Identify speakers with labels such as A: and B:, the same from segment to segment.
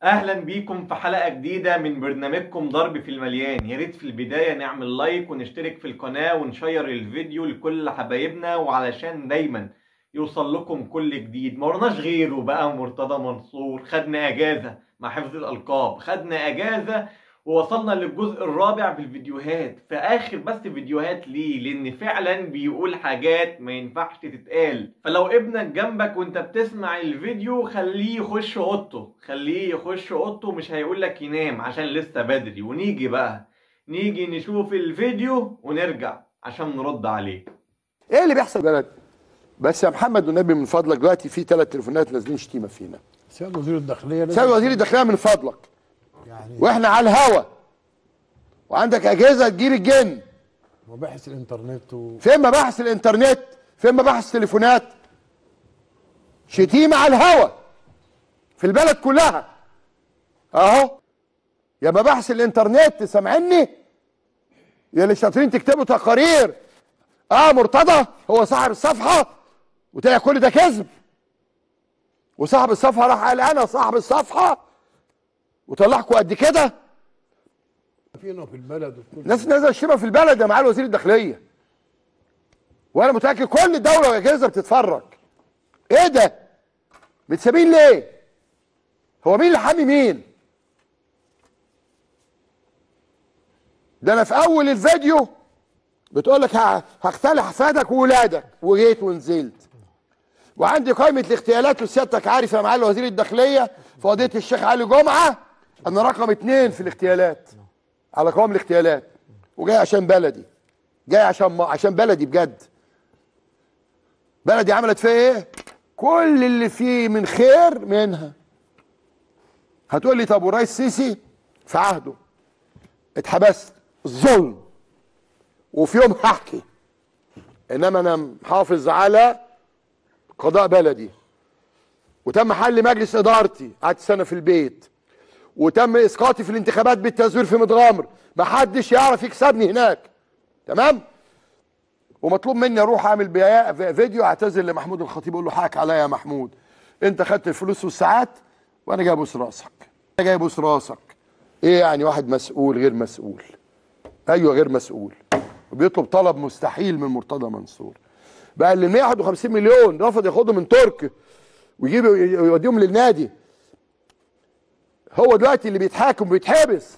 A: اهلا بيكم في حلقة جديدة من برنامجكم ضرب في المليان. يا ريت في البداية نعمل لايك ونشترك في القناة ونشير الفيديو لكل حبايبنا، وعلشان دايما يوصل لكم كل جديد. ما ورناش غيره بقى مرتضى منصور، خدنا اجازة مع حفظ الالقاب، خدنا اجازة ووصلنا للجزء الرابع في الفيديوهات، في اخر بس فيديوهات ليه، لان فعلا بيقول حاجات ما ينفعش تتقال. فلو ابنك جنبك وانت بتسمع الفيديو خليه يخش اوضته، خليه يخش اوضته، مش هيقولك ينام عشان لسه بدري. ونيجي بقى نشوف الفيديو ونرجع عشان نرد عليه.
B: ايه اللي بيحصل بلد؟ بس يا محمد والنبي من فضلك، دلوقتي في 3 تليفونات نازلين شتيمه فينا.
C: سيد وزير الداخليه
B: سيد وزير الداخليه من فضلك،
C: يعني
B: واحنا على الهوا وعندك اجهزه تجيب الجن.
C: مباحث الانترنت
B: فين مباحث الانترنت؟ فين مباحث التليفونات؟ شتيمه على الهوا في البلد كلها اهو. يا مباحث الانترنت سامعني؟ يا اللي شاطرين تكتبوا تقارير مرتضى هو صاحب الصفحه وتلاقي كل ده كذب، وصاحب الصفحه راح قال انا صاحب الصفحه وطلعكوا قد كده.
C: فينا في البلد
B: ناس نازله الشبه في البلد يا معالي وزير الداخليه، وانا متاكد كل الدوله والاجهزه بتتفرج. ايه ده؟ متسابين ليه؟ هو مين اللي حامي مين؟ ده انا في اول الفيديو بتقول لك هختلع حفادك وولادك، وجيت ونزلت. وعندي قائمه الاغتيالات، وسيادتك عارف يا معالي وزير الداخليه في قضيه الشيخ علي جمعه انا رقم 2 في الاغتيالات على قوام الاغتيالات، وجاي عشان بلدي، جاي عشان بلدي بجد. بلدي عملت فيها ايه؟ كل اللي فيه من خير منها. هتقول لي طب والرئيس السيسي في عهده اتحبست ظلم، وفي يوم هحكي، انما انا محافظ على قضاء بلدي، وتم حل مجلس ادارتي، قعدت سنه في البيت، وتم اسقاطي في الانتخابات بالتزوير في متغامر، محدش يعرف يكسبني هناك، تمام؟ ومطلوب مني اروح اعمل فيديو اعتذر لمحمود الخطيب، اقول له حقك عليا يا محمود، انت خدت الفلوس والساعات وانا جاي ابوس راسك. انا جاي ابوس راسك. ايه يعني واحد مسؤول غير مسؤول؟ ايوه غير مسؤول، وبيطلب طلب مستحيل من مرتضى منصور. بقى اللي 151 مليون رفض ياخدهم من ترك ويجيب يوديهم للنادي، هو دلوقتي اللي بيتحاكم وبيتحبس.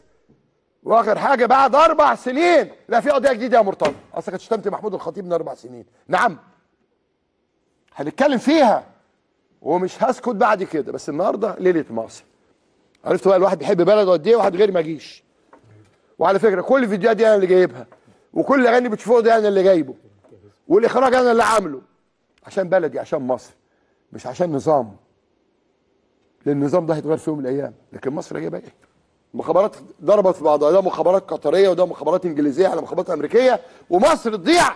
B: واخر حاجه بعد 4 سنين لا في قضيه جديده يا مرتضى، اصلك كنت شتمت محمود الخطيب من 4 سنين. نعم هنتكلم فيها ومش هسكت بعد كده، بس النهارده ليله مصر. عرفت بقى الواحد بيحب بلده قد ايه، واحد غير ما يجيش. وعلى فكره كل الفيديوهات دي انا اللي جايبها، وكل الاغاني بتشوفوها دي انا اللي جايبه، والاخراج انا اللي عامله، عشان بلدي، عشان مصر، مش عشان نظام. لان النظام ده هيتغير في يوم من الايام، لكن مصر جايبه ايه؟ مخابرات ضربت في بعضها، ده مخابرات قطريه وده مخابرات انجليزيه على مخابرات امريكيه، ومصر تضيع،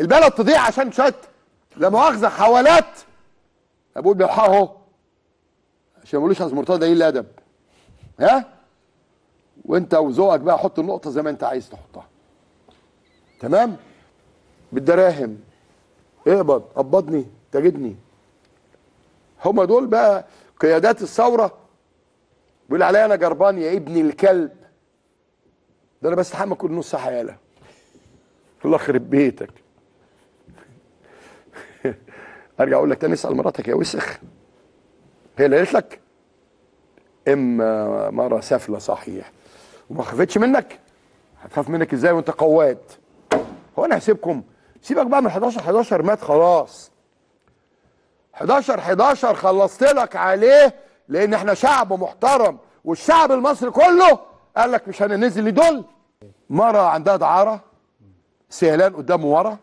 B: البلد تضيع عشان شويه لا مؤاخذه حوالات. ابوه بيلحقه اهو عشان ما يقولوش عايز مرتضى ده ايه الادب. ها؟ وانت وذوقك بقى حط النقطه زي ما انت عايز تحطها. تمام؟ بالدراهم اقبض، قبضني، تجدني. هم دول بقى قيادات الثوره. بيقول عليا انا جربان يا ابني الكلب. ده انا بستحمى كل نص حياله. الله يخرب بيتك. ارجع اقول لك تاني، اسال مراتك يا وسخ. هي اللي قالت لك؟ اما مره سافله صحيح وما خافتش منك، هتخاف منك ازاي وانت قواد؟ هو انا هسيبكم؟ سيبك بقى من 11 مات خلاص. 11 خلصت لك عليه، لان احنا شعب محترم، والشعب المصري كله قال لك مش هننزل لدول. مره عندها دعاره سيلان قدامه ورا،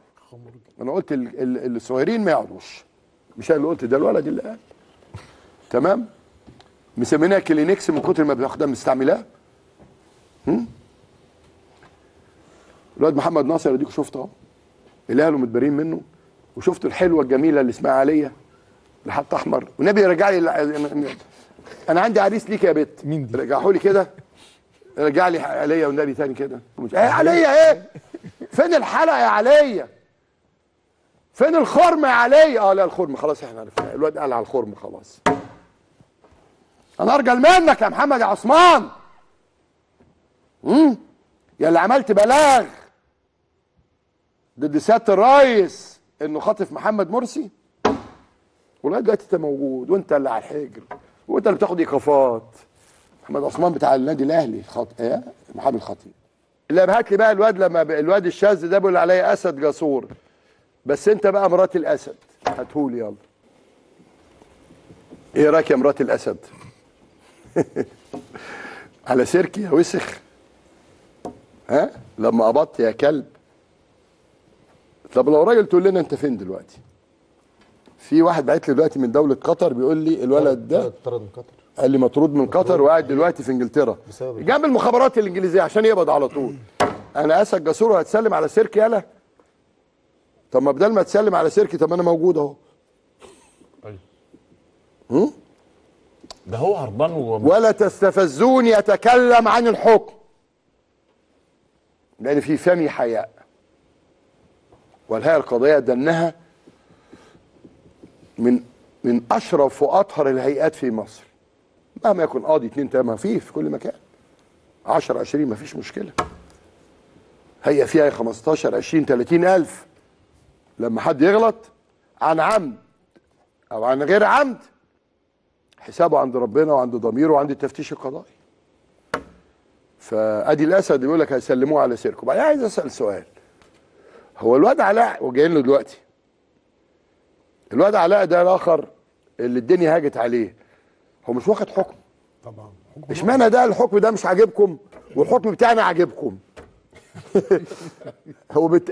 B: انا قلت الصغيرين ما يقعدوش، مش انا اللي قلت، ده الولد اللي قال. تمام؟ مسميناها كلينكس من كتر ما بناخدها مستعملاه. الواد محمد ناصر اديكوا شفته اهو، اللي اهله متبرين منه، وشفت الحلوه الجميله اللي اسمها عليا اللي حط احمر، والنبي رجع لي انا عندي عريس ليك يا بت.
C: مين دي؟
B: رجعوا لي كده، رجع لي عليا والنبي تاني كده. ايه عليا ايه؟ فين الحلقه يا عليا؟ فين الخرم يا عليا؟ لا الخرم خلاص احنا عرفناه، الواد قال على الخرم خلاص. انا ارجل منك يا محمد يا عثمان. يا اللي عملت بلاغ ضد سياده الرئيس انه خاطف محمد مرسي، ولغايه دلوقتي انت موجود وانت اللي على الحجر وانت اللي بتاخد ايقافات. محمد عثمان بتاع النادي الاهلي محمد الخطيب. اللي هات لي بقى الواد، لما الواد الشاذ ده بيقول عليا اسد جسور، بس انت بقى مرات الاسد هاتهولي يلا. ايه رايك يا مرات الاسد؟ على سيركي يا وسخ، ها لما قبضت يا كلب. طب لو راجل تقول لنا انت فين دلوقتي؟ في واحد بعت لي دلوقتي من دوله قطر بيقول لي الولد ده
C: اتطرد من قطر،
B: قال لي مطرود من قطر وقاعد دلوقتي في انجلترا جنب المخابرات الانجليزيه عشان يقبض على طول. انا اسد جسور وهتسلم على سيركي يالا؟ طب ما بدل ما تسلم على سيركي، طب انا موجود اهو.
D: ايوه ده هو هربان
B: ولا تستفزوني اتكلم عن الحكم، لان في فمي حياء. والهيئه القضائيه دنها من اشرف واطهر الهيئات في مصر. مهما يكون قاضي 2 3 ما في كل مكان 10 20 ما فيش مشكله. هيئه فيها 15 20 30 الف. لما حد يغلط عن عمد او عن غير عمد حسابه عند ربنا وعند ضميره وعند التفتيش القضائي. فادي الاسد يقول لك هيسلموه على سيركو. بعدين عايز اسال سؤال، هو الواد علاء وجايين له دلوقتي، الواد علاء ده الاخر اللي الدنيا هاجت عليه، هو مش واخد حكم؟
C: طبعا.
B: اشمعنى ده الحكم ده مش عاجبكم والحكم بتاعنا عاجبكم؟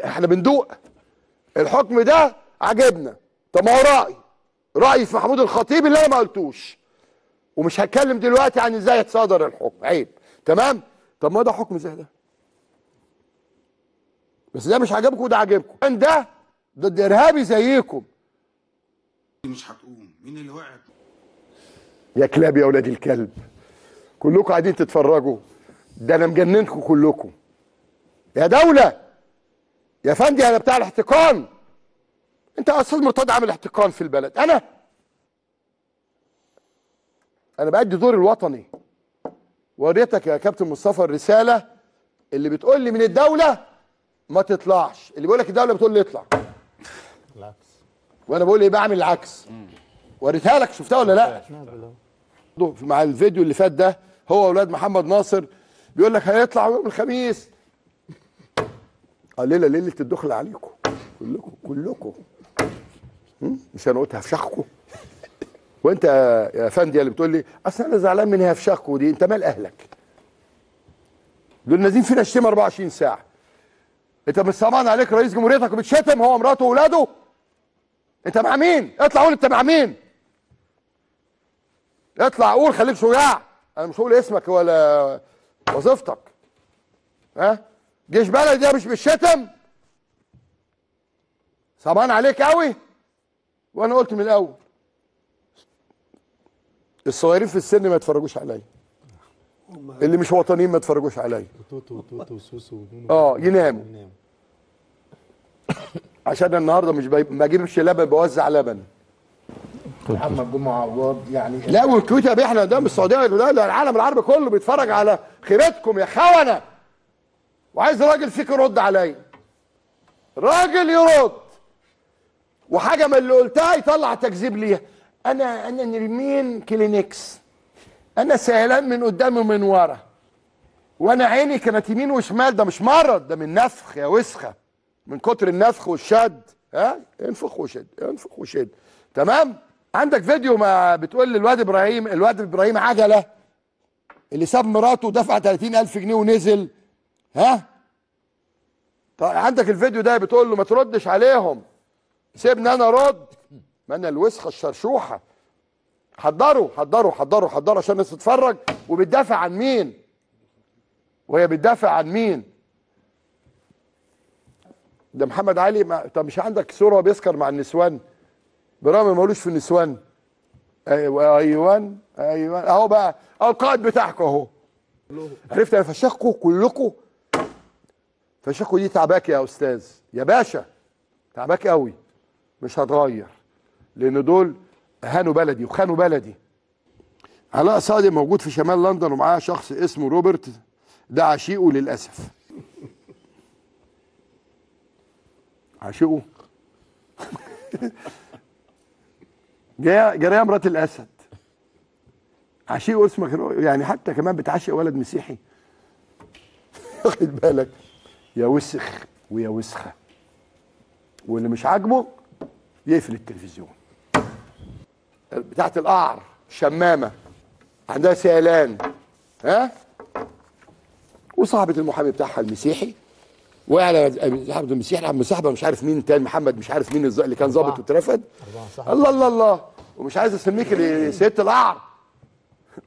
B: احنا بندوق الحكم ده عاجبنا. طب ما هو رأي في محمود الخطيب اللي انا ما قلتوش، ومش هتكلم دلوقتي عن ازاي يتصدر الحكم، عيب. تمام؟ طب ما ده حكم زي ده، بس ده مش عاجبكم وده عاجبكم. ده ضد ارهابي زيكم.
E: مش هتقوم. مين اللي وقع؟
B: يا كلاب يا ولاد الكلب، كلكم قاعدين تتفرجوا، ده انا مجننكم كلكم. يا دولة يا فندي، انا بتاع الاحتقان. انت يا استاذ مرتضى عامل احتقان في البلد. انا بأدي دور الوطني. وريتك يا كابتن مصطفى الرسالة اللي بتقول لي من الدولة ما تطلعش، اللي بيقول لك الدولة بتقول لي اطلع.
D: العكس.
B: وانا بقول ايه؟ بعمل العكس. وريتها لك، شفتها ولا لا؟ مع الفيديو اللي فات ده، هو واولاد محمد ناصر بيقول لك هيطلع يوم الخميس. ليله الدخل عليكم كلكم. مش انا قلت هفشخكم؟ وانت يا فندي اللي بتقول لي اصل انا زعلان من هفشخكم دي، انت مال اهلك؟ دول نازلين فينا شتيمه 24 ساعه. انت مش صعبان عليك رئيس جمهوريتك وبتشتم هو ومراته واولاده؟ انت مع مين؟ اطلع قول انت مع مين؟ اطلع قول، خليك شجاع. انا مش هقول اسمك ولا وظيفتك. جيش بلدي ده مش بالشتم؟ صعبان عليك قوي؟ وانا قلت من الاول الصغيرين في السن ما يتفرجوش عليا، اللي مش وطنيين ما يتفرجوش عليا.
C: توتو وسوسو
B: يناموا. عشان النهارده مش ما اجيبش لبن، بوزع لبن.
C: محمد جمعه عواد يعني.
B: لا والكويت يا بيه، احنا قدام السعوديه، لا العالم العربي كله بيتفرج على خيبتكم يا خونه. وعايز راجل فيك يرد عليا، راجل يرد، وحاجه من اللي قلتها يطلع تكذيب ليها. انا نرمين كلينكس، انا سيلان من قدام ومن ورا، وانا عيني كانت يمين وشمال. ده مش مرض، ده من نفخ يا وسخه، من كتر النفخ والشد. انفخ وشد، انفخ وشد. تمام؟ عندك فيديو ما بتقول لي الواد ابراهيم عجله اللي ساب مراته ودفع 30,000 جنيه ونزل. طيب عندك الفيديو ده بتقول له ما تردش عليهم، سيبني انا ارد. ما انا الوسخه الشرشوحه. حضروا عشان الناس تتفرج. وبتدافع عن مين؟ وهي بتدافع عن مين؟ ده محمد علي. طب مش عندك صوره بيسكر مع النسوان برغم ما مالوش في النسوان؟ ايوه اهو بقى، اهو القائد بتاعكم اهو. عرفت انا فشخكم كلكم. فشخكم دي تعباك يا استاذ يا باشا، تعباك قوي. مش هتغير، لان دول هانوا بلدي وخانوا بلدي. علاء صادق موجود في شمال لندن ومعاه شخص اسمه روبرت، ده عشيقه للاسف. عشيقه جايه مرات الاسد، عشيقه اسمه يعني، حتى كمان بتعشق ولد مسيحي. واخد بالك؟ يا وسخ ويا وسخه. واللي مش عاجبه يقفل التلفزيون. بتاعت القعر شمامه عندها سيلان، ها، وصاحبه المحامي بتاعها المسيحي، وعلى صاحبه المسيحي مصاحبه مش عارف مين تاني، محمد مش عارف مين اللي كان ظابط واترفد. الله الله الله. ومش عايز اسميك ست القعر.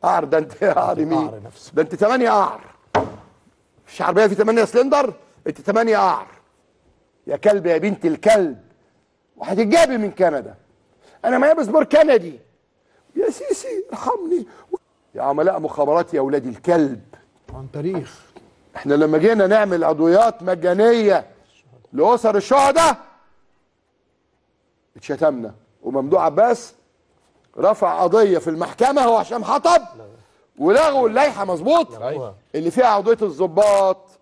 B: قعر ده انت قعر مين؟ ده انت 8 قعر. مفيش عربيه في 8 سلندر؟ انت 8 قعر يا كلب يا بنت الكلب. وهتتجابي من كندا. انا معايا باسبور كندي يا سيسي ارحمني. يا عملاء مخابرات يا ولاد الكلب،
C: عن تاريخ.
B: احنا لما جينا نعمل عضويات مجانيه لاسر الشهداء اتشتمنا، وممدوح عباس رفع قضيه في المحكمه هو هشام حطب، ولغوا اللائحه مظبوط اللي فيها عضويه الضباط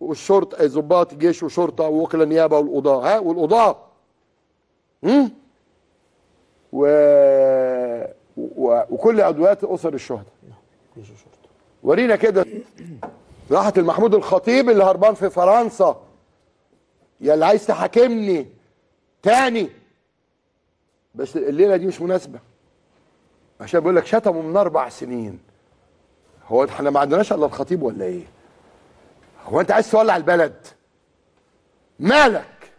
B: والشرطه، ضباط جيش وشرطه ووكلاء نيابه والقضاه، ها، والقضاه. وكل عضويات اسر الشهداء. ورينا كده راحت المحمود الخطيب اللي هربان في فرنسا، يا اللي عايز تحاكمني تاني. بس الليله دي مش مناسبه، عشان بيقول لك شتموا من 4 سنين. هو احنا ما عندناش الا الخطيب ولا ايه؟ هو انت عايز تولع البلد؟ مالك؟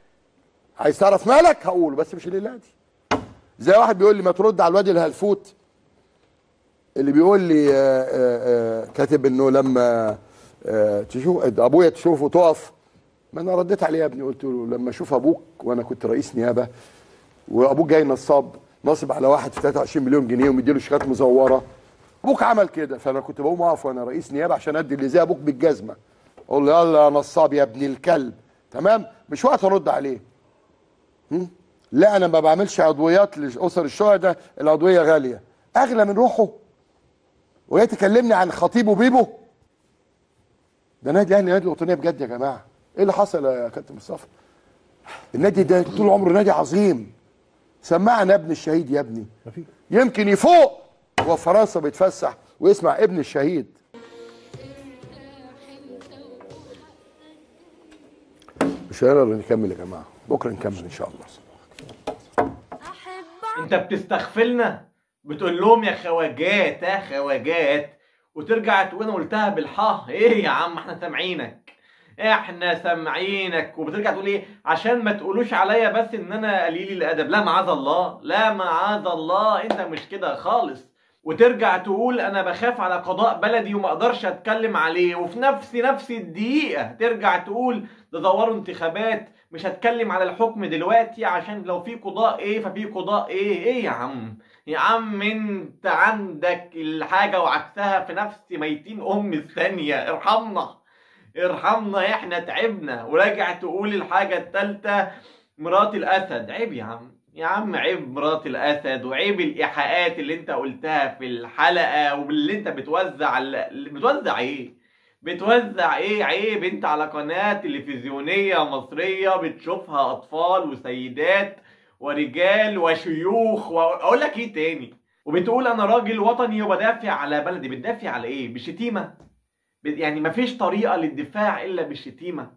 B: عايز تعرف مالك؟ هقوله، بس مش الليله دي. زي واحد بيقول لي ما ترد على الواد الهلفوت اللي بيقول لي كاتب انه لما تشوف ابويا تشوفه تقف. ما انا رديت عليه يا ابني، قلت له لما اشوف ابوك وانا كنت رئيس نيابه وابوك جاي نصب على واحد في 23 مليون جنيه ومديله شيكات مزوره، ابوك عمل كده، فانا كنت بقوم اقف وانا رئيس نيابه عشان ادي اللي زي ابوك بالجزمه، اقول له يلا يا نصاب يا ابن الكلب. تمام؟ مش وقت ارد عليه. لا انا ما بعملش عضويات لاسر الشهداء، العضويه غاليه اغلى من روحه. وهي تكلمني عن خطيب وبيبو؟ ده نادي الاهلي نادي الوطنيه بجد يا جماعه. ايه اللي حصل يا كابتن مصطفى؟ النادي ده طول عمره نادي عظيم. سمعنا ابن الشهيد يا ابني، يمكن يفوق هو في فرنسا بيتفسح ويسمع ابن الشهيد. مش هنقدر نكمل يا جماعه، بكره نكمل ان شاء الله.
A: انت بتستغفلنا، بتقول لهم يا خواجات يا خواجات، وترجع تقول انا قلتها بالحا. ايه يا عم احنا سامعينك، احنا سامعينك. وبترجع تقول ايه؟ عشان ما تقولوش عليا بس ان انا قليل الادب. لا معاذ الله، لا معاذ الله، انت مش كده خالص. وترجع تقول انا بخاف على قضاء بلدي وما اقدرش اتكلم عليه، وفي نفس الدقيقه ترجع تقول ده دوروا انتخابات مش هتكلم على الحكم دلوقتي عشان لو في قضاء ايه ففي قضاء ايه. ايه يا عم؟ يا عم انت عندك الحاجه وعكسها في نفس ميتين الثانيه. ارحمنا ارحمنا، احنا تعبنا. وراجع تقول الحاجه الثالثه مرات الاسد. عيب يا عم، يا عم عيب مرات الاسد، وعيب الايحاءات اللي انت قلتها في الحلقه، واللي انت بتوزع ايه؟ بتوزع ايه؟ عيب. انت على قناه تلفزيونيه مصريه بتشوفها اطفال وسيدات ورجال وشيوخ، واقول لك ايه تاني؟ وبتقول انا راجل وطني وبدافع على بلدي. بتدافع على ايه؟ بالشتيمه؟ يعني مفيش طريقه للدفاع الا بالشتيمه.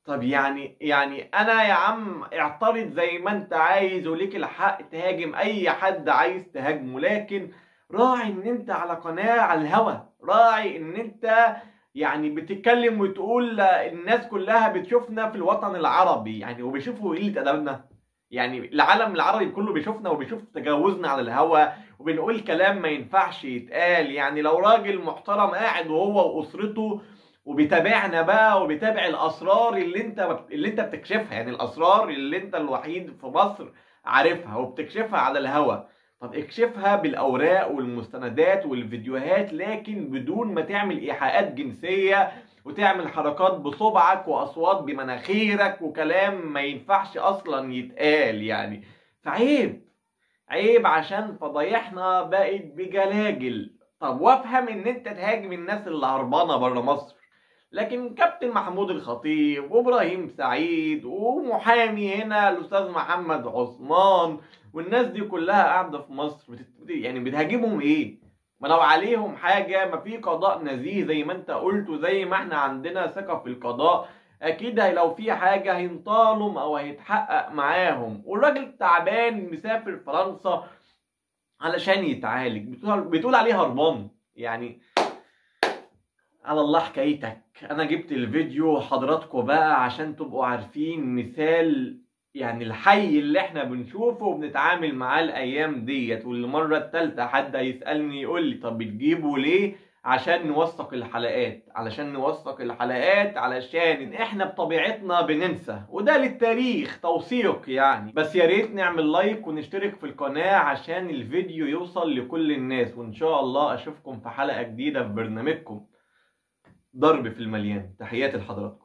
A: طب يعني انا يا عم اعترض زي ما انت عايز، وليك الحق تهاجم اي حد عايز تهاجمه، لكن راعي ان انت على قناة على الهوا، راعي ان انت يعني بتتكلم وتقول الناس كلها بتشوفنا في الوطن العربي يعني، وبيشوفوا قلة ادبنا. يعني العالم العربي كله بيشوفنا وبيشوف تجاوزنا على الهوا، وبنقول كلام ما ينفعش يتقال. يعني لو راجل محترم قاعد وهو واسرته وبيتابعنا بقى وبيتابع الاسرار اللي انت بتكشفها، يعني الاسرار اللي انت الوحيد في مصر عارفها وبتكشفها على الهوا، طب اكشفها بالاوراق والمستندات والفيديوهات، لكن بدون ما تعمل ايحاءات جنسيه وتعمل حركات بصبعك واصوات بمناخيرك وكلام ما ينفعش اصلا يتقال يعني. فعيب، عيب، عشان فضايحنا بقت بجلاجل. طب وافهم ان انت تهاجم الناس اللي هربانه بره مصر، لكن كابتن محمود الخطيب وابراهيم سعيد ومحامي هنا الاستاذ محمد عثمان والناس دي كلها قاعده في مصر يعني بتهاجمهم ايه؟ ما لو عليهم حاجه، ما في قضاء نزيه زي ما انت قلت، وزي ما احنا عندنا ثقه في القضاء، اكيد لو في حاجه هينطالم او هيتحقق معاهم. والراجل تعبان مسافر فرنسا علشان يتعالج، بتقول عليه هربان يعني. على الله حكايتك. انا جبت الفيديو حضراتكم بقى عشان تبقوا عارفين مثال يعني الحي اللي احنا بنشوفه وبنتعامل معاه الايام ديت. والمره الثالثه حد هيسالني يقول لي طب بتجيبه ليه؟ عشان نوثق الحلقات، علشان احنا بطبيعتنا بننسى، وده للتاريخ توثيق يعني. بس يا ريت نعمل لايك ونشترك في القناه عشان الفيديو يوصل لكل الناس. وان شاء الله اشوفكم في حلقه جديده في برنامجكم ضرب في المليان. تحياتي لحضراتكم.